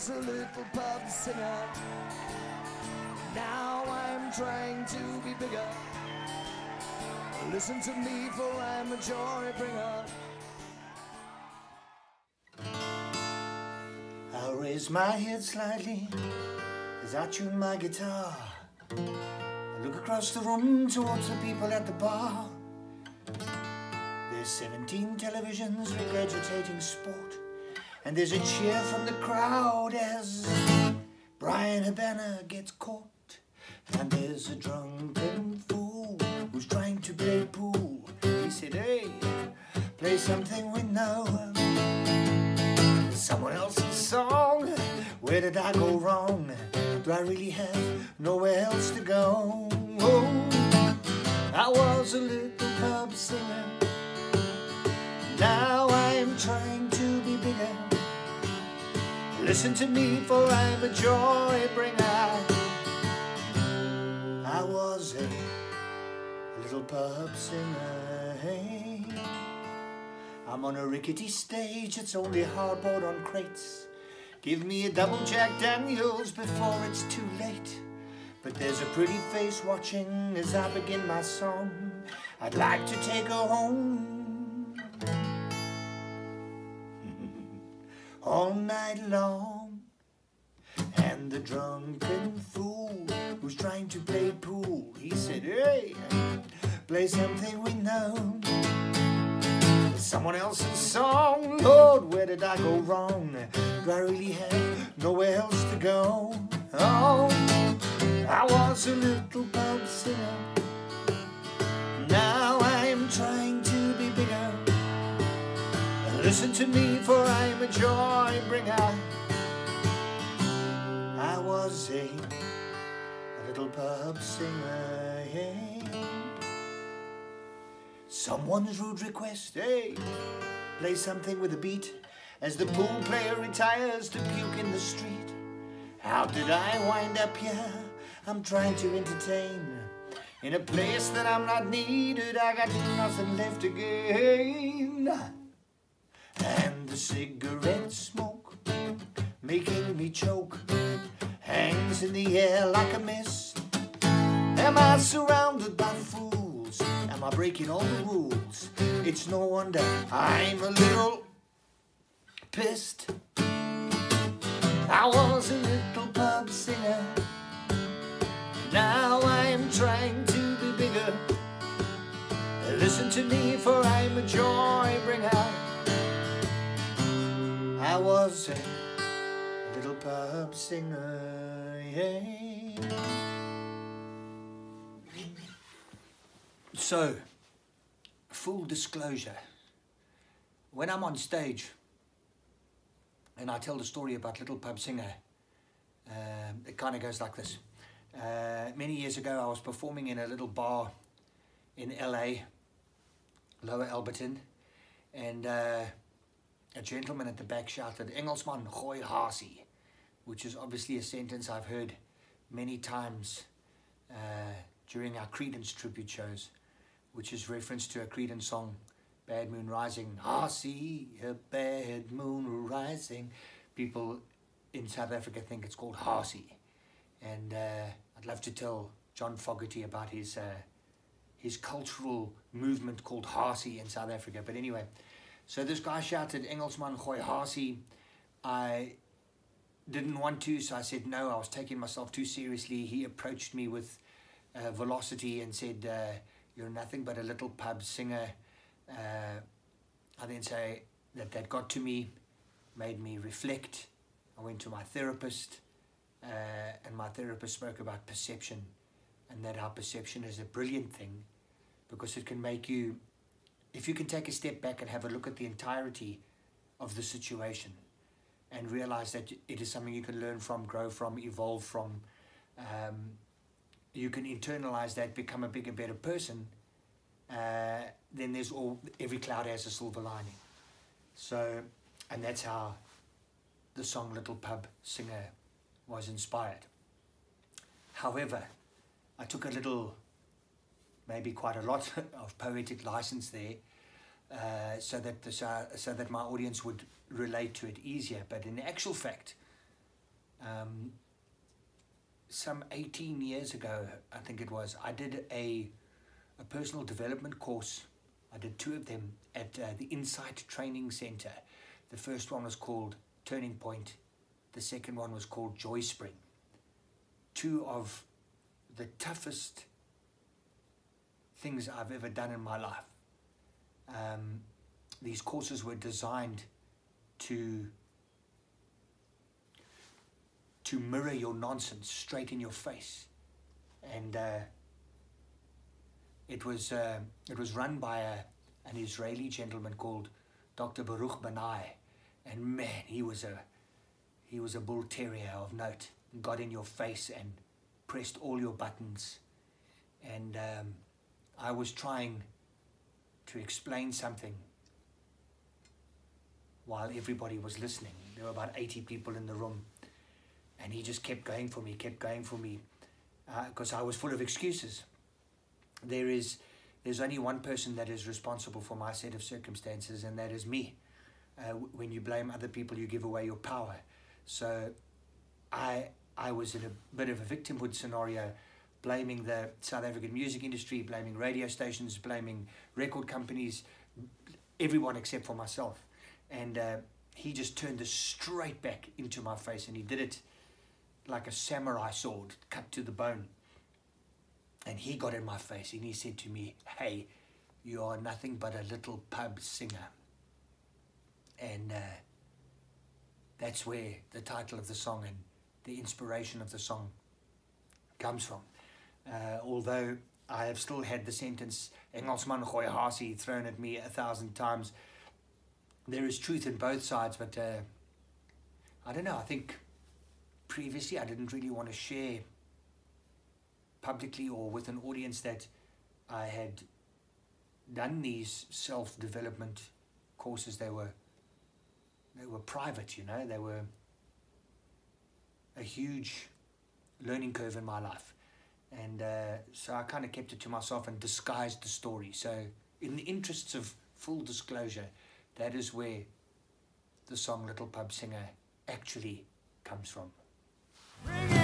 was a little pub singer. Now I'm trying to be bigger. Listen to me, for I'm a joy bringer. I'll raise my head slightly as I tune my guitar. I look across the room towards the people at the bar. There's 17 televisions regurgitating sport, and there's a cheer from the crowd as Brian Habana gets caught. And there's a drunken fool who's trying to play pool. He said, hey, play something we know. Someone else's song. Where did I go wrong? Do I really have nowhere else to go? Oh, I was a little pub singer. Now I'm trying to be bigger. Listen to me, for I'm a joy bringer. I was a little pub singer. Hey. I'm on a rickety stage, it's only hardboard on crates. Give me a double Jack Daniels before it's too late. But there's a pretty face watching as I begin my song. I'd like to take her home all night long. And the drunken fool who's trying to play pool, he said, hey, play something we know. Someone else's song. Lord, where did I go wrong? Do I really have nowhere else to go? Oh, I was a little pub singer. Now I'm trying to be bigger. Listen to me, for I'm a joy bringer. I was a little pub singer. Hey. Someone's rude request, hey, play something with a beat as the pool player retires to puke in the street. How did I wind up here? I'm trying to entertain in a place that I'm not needed. I got nothing left to gain. And the cigarette smoke making me choke hangs in the air like a mist. Am I surrounded by fools? Am I breaking all the rules? It's no wonder I'm a little pissed. I was a little pub singer. Now I'm trying to be bigger. Listen to me, for I'm a joy bringer. I was a little pub singer. Yeah. So, full disclosure, when I'm on stage and I tell the story about Little Pub Singer, it kind of goes like this. Many years ago I was performing in a little bar in LA, Lower Alberton, and a gentleman at the back shouted, "Engelsman, gooi hasie," which is obviously a sentence I've heard many times during our Creedence tribute shows, which is reference to a Creedence song, Bad Moon Rising. I see a bad moon rising. People in South Africa think it's called Hasie. And I'd love to tell John Fogerty about his cultural movement called Hasie in South Africa. But anyway, so this guy shouted, "Engelsman, gooi hasie." I didn't want to, so I said no. I was taking myself too seriously. He approached me with velocity and said, "You're nothing but a little pub singer." I then say that got to me, made me reflect. I went to my therapist, and my therapist spoke about perception, and that our perception is a brilliant thing because it can make you, if you can take a step back and have a look at the entirety of the situation and realize that it is something you can learn from, grow from, evolve from, you can internalize that, become a bigger, better person, then every cloud has a silver lining. So, and that's how the song Little Pub Singer was inspired. However, I took a little, maybe quite a lot of poetic license there, so that my audience would relate to it easier. But in actual fact, Some 18 years ago, I think it was, I did a personal development course. I did 2 of them at the Insight Training Center. The first one was called Turning Point. The second one was called Joy Spring. 2 of the toughest things I've ever done in my life. These courses were designed to mirror your nonsense straight in your face, and it was run by an Israeli gentleman called Dr. Baruch Banai, and man, he was a bull terrier of note. Got in your face and pressed all your buttons, and I was trying to explain something while everybody was listening. There were about 80 people in the room, and he just kept going for me, because I was full of excuses. There's only one person that is responsible for my set of circumstances, and that is me. When you blame other people, you give away your power. So I was in a bit of a victimhood scenario, blaming the South African music industry, blaming radio stations, blaming record companies, everyone except for myself. And he just turned this straight back into my face, and he did it like a samurai sword, cut to the bone. And he got in my face and he said to me, "Hey, you are nothing but a little pub singer." And that's where the title of the song and the inspiration of the song comes from. Although I have still had the sentence "Engelsman gooi hasie" thrown at me 1,000 times, there is truth in both sides. But I don't know, I think previously I didn't really want to share publicly or with an audience that I had done these self-development courses. They were private, you know. They were a huge learning curve in my life, and so I kind of kept it to myself and disguised the story. So in the interests of full disclosure, that is where the song Little Pub Singer actually comes from. Bring it